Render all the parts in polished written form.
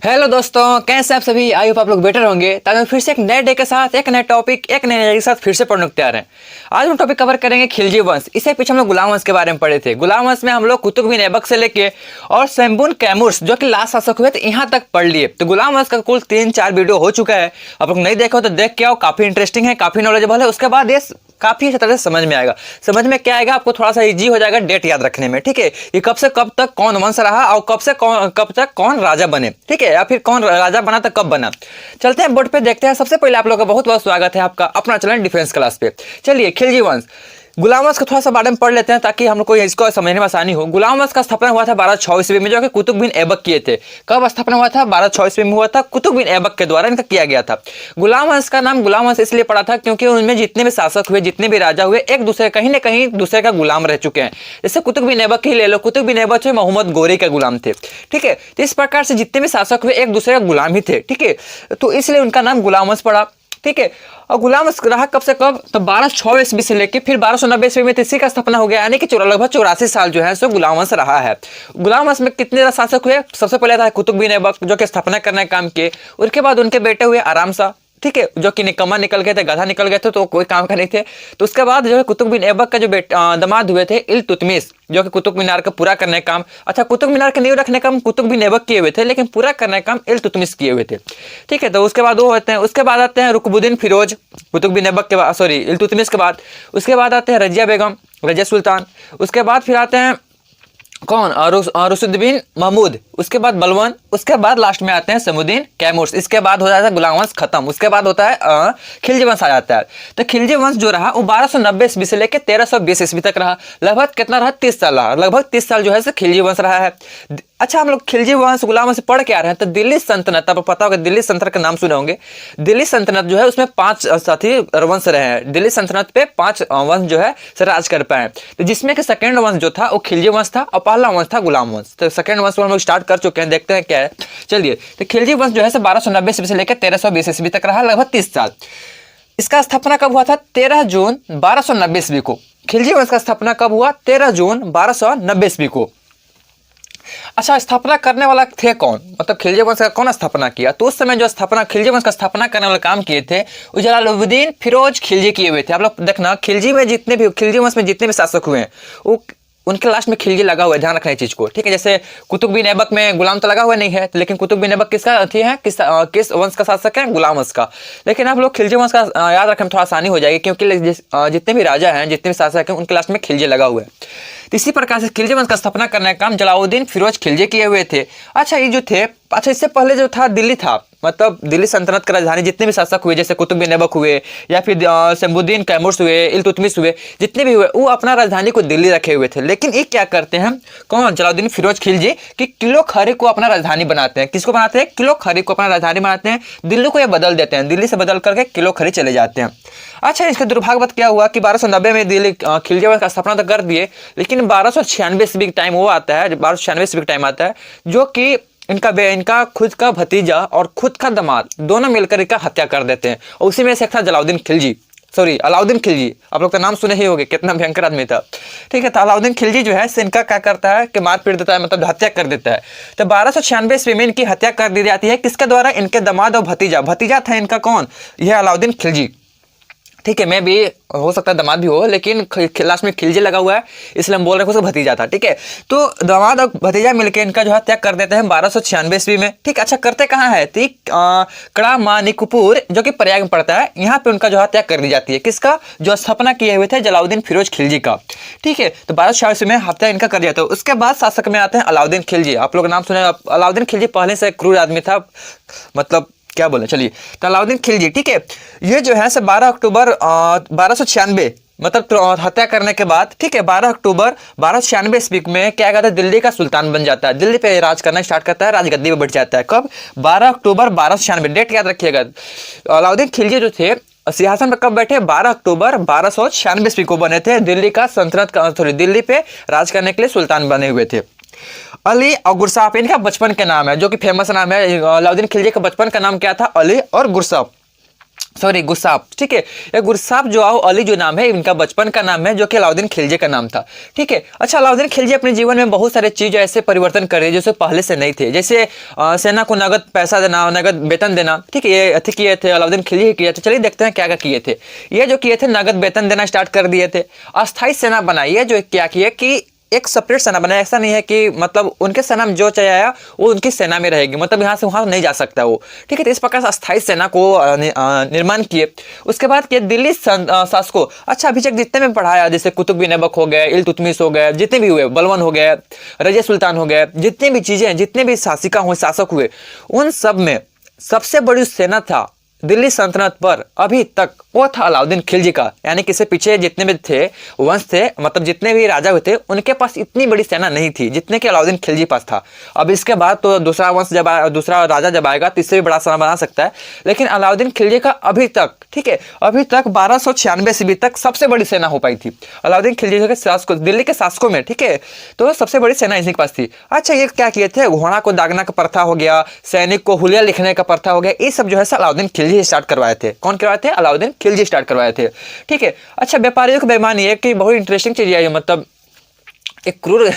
Hello दोस्तों, कैसे आप सभी। आई होप आप लोग बेटर होंगे। तो हम फिर से एक नए डे के साथ एक नए टॉपिक एक नए नए के साथ फिर से पढ़ने को तैयार हैं। आज हम टॉपिक कवर करेंगे खिलजी वंश। इससे पीछे हम लोग गुलाम वंश के बारे में पढ़े थे। गुलाम वंश में हम लोग कुतुब बिन ऐबक से लेके और शैम्बुन कैमूर्स जो कि लास्ट शासक हुए थे यहाँ तक पढ़ लिए। तो गुलाम वंश का कुल 3-4 वीडियो हो चुका है। आप लोग नहीं देखो तो देख के आओ, काफी इंटरेस्टिंग है, काफी नॉलेजेबल है। उसके बाद ये काफी अच्छी तरह से समझ में आएगा। समझ में क्या आएगा, आपको थोड़ा सा इजी हो जाएगा डेट याद रखने में। ठीक है, ये कब से कब तक कौन वंश रहा और कब तक कौन राजा बने, ठीक है, या फिर कौन राजा बना तो कब बना। चलते हैं बोर्ड पे, देखते हैं। सबसे पहले आप लोगों का बहुत बहुत स्वागत है आपका अपना चैनल डिफेंस क्लास पे। चलिए, खिलजी वंश गुलाम वंश का थोड़ा सा बारे में पढ़ लेते हैं ताकि हम लोग को इसको समझने में आसानी हो। गुलाम वंश का स्थापना हुआ था 1206 ईस्वी में, जो कि कुतुब बिन ऐबक किए थे। कब स्थापना हुआ था? 1206 ईस्वी में हुआ था। कुतुब बिन ऐबक के द्वारा इनका किया गया था। गुलाम वंश का नाम गुलाम वंश इसलिए पड़ा था क्योंकि उनमें जितने भी शासक हुए, जितने भी राजा हुए, एक दूसरे कहीं ना कहीं दूसरे का गुलाम रह चुके हैं। जैसे कुतुब बिन ऐबक ही ले लो, कुतुब बिन ऐबक जो मोहम्मद गोरी के गुलाम थे। ठीक है, तो इस प्रकार से जितने भी शासक हुए एक दूसरे का गुलाम ही थे। ठीक है, तो इसलिए उनका नाम गुलाम वंश पड़ा। ठीक है, और गुलाम वंश रहा कब से कब? तो 1206 ईस्वी से लेके फिर 1290 ईस्वी में इसी का स्थापना हो गया, यानी कि लगभग 84 साल जो है सो गुलाम वंश रहा है। गुलाम वंश में कितने शासक हुए? सबसे पहले था कुतुब बिन ऐबक जो कि स्थापना करने का काम किए। उसके बाद उनके बेटे हुए आराम शाह, ठीक है, जो कि निकम्मा निकल गए थे, गधा निकल गए थे, तो कोई काम का नहीं थे। तो उसके बाद जो है कुतुब बिन ऐबक का जो दामाद हुए थे इल्तुतमिश, जो कि कुतुब मीनार का पूरा करने का काम, अच्छा कुतुब मीनार के नींव रखने का काम कुतुब बिन ऐबक किए हुए थे, लेकिन पूरा करने का काम इल्तुतमिश किए हुए थे। ठीक है, तो उसके बाद वो होते हैं। उसके बाद आते हैं रुकनुद्दीन फिरोज, कुतुब बिन ऐबक के बाद, सॉरी इल्तुतमिश के बाद। उसके बाद आते हैं रजिया बेगम, रजिया सुल्तान। उसके बाद फिर आते हैं कौन? रुशुद्दीन महमूद। उसके बाद बलवन। उसके बाद लास्ट में आते हैं शैम्बुद्दीन कैमूर्स। इसके बाद हो जाता है गुलाम वंश खत्म। उसके बाद होता है खिलजी वंश आ जाता है। तो खिलजी वंश जो रहा वो 1290 ईस्वी से लेकर 1320 ईस्वी तक रहा। लगभग कितना रहा? 30 साल रहा। लगभग 30 साल जो है खिलजी वंश रहा है। अच्छा, हम लोग खिलजी वंश गुलाम वंश पढ़ के आ रहे हैं। तो दिल्ली सल्तनत, आपको पता होगा दिल्ली सल्तनत का नाम सुने होंगे। दिल्ली सल्तनत जो है उसमें 5 साथी वंश रहे हैं। दिल्ली सल्तनत पे 5 वंश जो है राज कर पाए। तो जिसमें कि सेकंड वंश जो था वो खिलजी वंश था और पहला वंश था गुलाम वंश। तो सेकंड वंश हम लोग स्टार्ट कर चुके हैं, देखते हैं क्या है। चलिए, तो खिलजी वंश जो है 1290 ईस्वी से लेकर 1320 ईस्वी तक रहा, लगभग 30 साल। इसका स्थापना कब हुआ था? 13 जून 1290 ईस्वी को। खिलजी वंश का स्थापना कब हुआ? 13 जून 1290 ईस्वी को। अच्छा, स्थापना करने वाला थे कौन? मतलब खिलजी वंश का कौन स्थापना किया? तो उस समय जो स्थापना खिलजी वंश का स्थापना करने वाला काम किए थे वो जलालुद्दीन फिरोज खिलजी किए हुए थे। आप लोग देखना, खिलजी वंश में जितने भी शासक हुए हैं वो उनके लास्ट में खिलजी लगा हुआ है, ध्यान रखना इस चीज को। ठीक है, जैसे कुतुब बिन ऐबक में गुलाम तो लगा हुआ नहीं है, लेकिन कुतुब बिन ऐबक किसका है? किस वंश का शासक है? गुलाम वंश का। लेकिन आप लोग खिलजी वंश का याद रखने में थोड़ा आसानी हो जाएगी, क्योंकि जितने भी राजा हैं, जितने भी शासक हैं, उनके लास्ट में खिलजी लगा हुआ है। तो इसी प्रकार से खिलजी वंश का स्थापना करने का काम जलालुद्दीन फिरोज खिलजी किए हुए थे। अच्छा, ये जो थे, अच्छा इससे पहले जो था दिल्ली था, मतलब दिल्ली सल्तनत का राजधानी जितने भी शासक हुए, जैसे कुतुब बिन ऐबक हुए या फिर शैम्बुद्दीन कैमूर्स हुए, इल्तुतमिश हुए, जितने भी हुए वो अपना राजधानी को दिल्ली रखे हुए थे। लेकिन ये क्या करते हैं कौन? जलालुद्दीन फिरोज खिलजी कि किलो खरी को अपना राजधानी बनाते हैं। किसको बनाते हैं? किलो खरी को अपना राजधानी बनाते हैं। दिल्ली को ये बदल देते हैं, दिल्ली से बदल करके किलो खरी चले जाते हैं। अच्छा, इसका दुर्भाग्यवश क्या हुआ कि 1290 में दिल्ली खिलजी वंश का स्थापना तो कर दिए, लेकिन 1296 ईस्वी का टाइम वो आता है, 1296 ईस्वी का टाइम आता है, जो कि इनका खुद का भतीजा और खुद का दामाद दोनों मिलकर इनका हत्या कर देते हैं। और उसी में से एक था अलाउद्दीन खिलजी। आप लोग का नाम सुने ही होंगे, कितना भयंकर आदमी था। ठीक है, तो अलाउद्दीन खिलजी जो है इनका क्या करता है कि मार पीट देता है, मतलब हत्या कर देता है। तो 1296 ईस्वी में इनकी हत्या कर दी जाती है। किसके द्वारा? इनके दामाद और भतीजा था इनका कौन? यह अलाउद्दीन खिलजी। ठीक है, मैं भी हो सकता है दामाद भी हो, लेकिन लास्ट में खिलजी लगा हुआ है, इसलिए हम बोल रहे हैं उसका भतीजा था। ठीक है, तो दामाद और भतीजा मिलकर इनका जो है त्याग कर देते हैं 1296 ईस्वी में। ठीक, अच्छा करते कहाँ है? कड़ामानिकपुर, जो कि प्रयाग में पड़ता है, यहाँ पे उनका जो है त्याग कर दी जाती है। किसका? जो स्थापना किए हुए थे जलालुद्दीन फिरोज खिलजी का। ठीक है, तो 1296 ईस्वी में हत्या इनका कर दिया था। उसके बाद शासक में आते हैं अलाउद्दीन खिलजी। आप लोग नाम सुने, अलाउद्दीन खिलजी पहले से क्रूर आदमी था, मतलब क्या बोले। चलिए, तो अलाउद्दीन खिलजी, ठीक है, ये जो है 12 अक्टूबर 1296, मतलब हत्या करने के बाद, ठीक है, 12 अक्टूबर 1296 ईस्वी में क्या कहता है, दिल्ली का सुल्तान बन जाता है। दिल्ली पे राज करना स्टार्ट करता है, राजगद्दी पे बैठ जाता है। कब? 12 अक्टूबर 1296, डेट याद रखिएगा। अलाउद्दीन खिलजी जो थे सिंहासन पर कब बैठे? 12 अक्टूबर 1296 ईस्वी को बने थे। दिल्ली का सल्तनत का, सॉरी, दिल्ली पे राज करने के लिए सुल्तान बने हुए थे। अली और गुरसाफ इनका बचपन के नाम है, जो कि फेमस नाम है। अलाउद्दीन खिलजी का बचपन का नाम क्या था? अली और गुरसाफ। सॉरी गुस्साप, ठीक है। ये गुस्साप जो अली जो नाम है इनका बचपन का नाम है, जो कि अलाउद्दीन खिलजी का नाम था, ठीक है। अच्छा, अलाउद्दीन खिलजी अपने जीवन में बहुत सारे चीज़ ऐसे परिवर्तन करे जो पहले से नहीं थे, जैसे सेना को नगद पैसा देना, नगद वेतन देना, ठीक है। ये किए थे अलाउद्दीन खिलजी ही किए थे। चलिए देखते हैं क्या क्या किए थे। ये जो किए थे नगद वेतन देना स्टार्ट कर दिए थे। अस्थायी सेना बनाई है, जो क्या किए कि एक सेपरेट सेना बनाया। ऐसा नहीं है कि मतलब उनके सेना में जो चाहिए आया वो उनकी सेना में रहेगी, मतलब यहाँ से वहाँ नहीं जा सकता वो, ठीक है। तो इस प्रकार से अस्थायी सेना को निर्माण किए। उसके बाद किए दिल्ली शासकों। अच्छा, अभी तक जितने में पढ़ाया, जैसे कुतुब नबक हो गए, इल्तुतमिश हो गए, जितने भी हुए, बलवन हो गए, रजिया सुल्तान हो गए, जितने भी चीज़ें, जितने भी शासिका हुए, शासक हुए, उन सब में सबसे बड़ी सेना था दिल्ली सल्तनत पर अभी तक, वो था अलाउद्दीन खिलजी का। यानी कि इससे पीछे जितने भी थे वंश थे, मतलब जितने भी राजा हुए थे, उनके पास इतनी बड़ी सेना नहीं थी जितने कि अलाउद्दीन खिलजी पास था। अब इसके बाद तो दूसरा वंश जब दूसरा राजा जब आएगा तो इससे भी बड़ा सेना बना सकता है, लेकिन अलाउद्दीन खिलजी का अभी तक, ठीक है, अभी तक 1296 ईस्वी तक सबसे बड़ी सेना हो पाई थी अलाउद्दीन खिलजी के शासकों, दिल्ली के शासकों में, ठीक है। तो सबसे बड़ी सेना इसी के पास थी। अच्छा, ये क्या किए थे, घोड़ा को दागना का प्रथा हो गया, सैनिक को हुलिया लिखने का प्रथा हो गया, ये सब जो है अलाउद्दीन खिलजी स्टार्ट करवाए थे। कौन करवाए थे? अलाउद्दीन खिलजी स्टार्ट करवाए थे, ठीक है। अच्छा, व्यापारियों की बेईमानी है कि बहुत इंटरेस्टिंग चीज है, मतलब एक क्रूर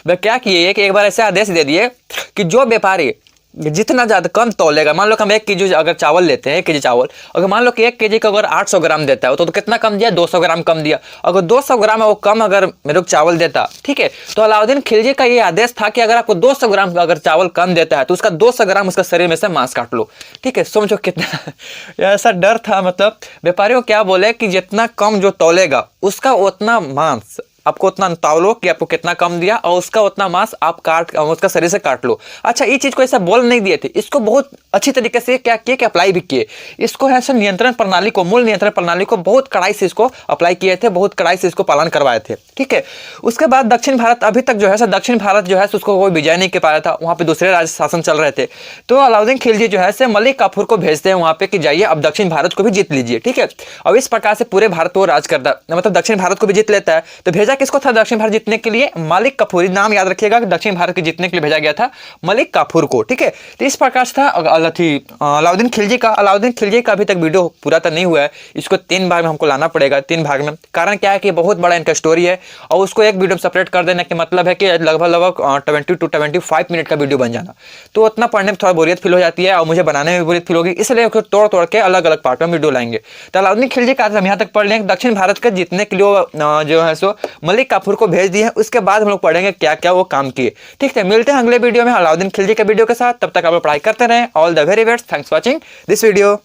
वह क्या किए कि एक बार ऐसे आदेश दे दिए कि जो व्यापारी जितना ज़्यादा कम तौलेगा, मान लो कि हम 1 केजी अगर चावल लेते हैं, 1 केजी चावल, अगर मान लो कि 1 केजी का अगर 800 ग्राम देता है तो कितना कम दिया? 200 ग्राम कम दिया। अगर 200 ग्राम है वो कम अगर मेरे को चावल देता, ठीक है, तो अलाउद्दीन खिलजी का ये आदेश था कि अगर आपको 200 ग्राम अगर चावल कम देता है तो उसका 200 ग्राम उसका शरीर में से मांस काट लो, ठीक है। समझो कितना ऐसा डर था। मतलब व्यापारियों क्या बोले कि जितना कम जो तौलेगा उसका उतना मांस आपको उतना तौलो कि आपको कितना कम दिया और उसका उतना मांस आप उसका शरीर से काट लो। अच्छा, ये चीज को ऐसा बोल नहीं दिए थे, इसको बहुत अच्छी तरीके से क्या किए कि अप्लाई भी किए। इसको ऐसा नियंत्रण प्रणाली को, मूल नियंत्रण प्रणाली को बहुत कड़ाई से इसको अप्लाई किए थे, बहुत कड़ाई से इसको पालन करवाए थे, ठीक है। उसके बाद दक्षिण भारत, अभी तक जो है दक्षिण भारत जो है उसको कोई विजय नहीं कर पाया था, वहाँ पे दूसरे राज्य शासन चल रहे थे। तो अलाउद्दीन खिलजी जो है मलिक काफूर को भेजते हैं वहाँ पे कि जाइए अब दक्षिण भारत को भी जीत लीजिए, ठीक है। और इस प्रकार से पूरे भारत को राज करता, मतलब दक्षिण भारत को भी जीत लेता है। तो भेजा किसको था दक्षिण भारत जीतने के लिए? मलिक काफूर। नाम याद रखिएगा कि दक्षिण भारत के जीतने के लिए भेजा गया था मलिक काफूर को, ठीक है। तो इस प्रकार से था अलाउद्दीन खिलजी का। अलाउद्दीन खिलजी का अभी तक वीडियो पूरा तो नहीं हुआ है, इसको 3 भाग में हमको लाना पड़ेगा, 3 भाग में। कारण क्या है कि बहुत बड़ा इनका स्टोरी है और उसको एक वीडियो में सेपरेट कर देने के मतलब है कि लगभग 20 to 25 मिनट का वीडियो बन जाना, तो उतना पढ़ने में थोड़ा बोरियत फील हो जाती है और मुझे बनाने में भी बोरियत फील होगी, इसलिए तोड़ तोड़ के अलग अलग पार्ट में वीडियो लाएंगे। तो अलाउद्दीन खिलजी का हम यहाँ तक पढ़ लेंगे। दक्षिण भारत के जीतने के लिए जो है सो मलिक काफूर को भेज दिए। उसके बाद हम लोग पढ़ेंगे क्या क्या वो काम किए, ठीक है। मिलते हैं अगले वीडियो में अलाउद्दीन खिलजी के वीडियो के साथ, तब तक आप लोग पढ़ाई करते रहें। All the very best, thanks for watching this video.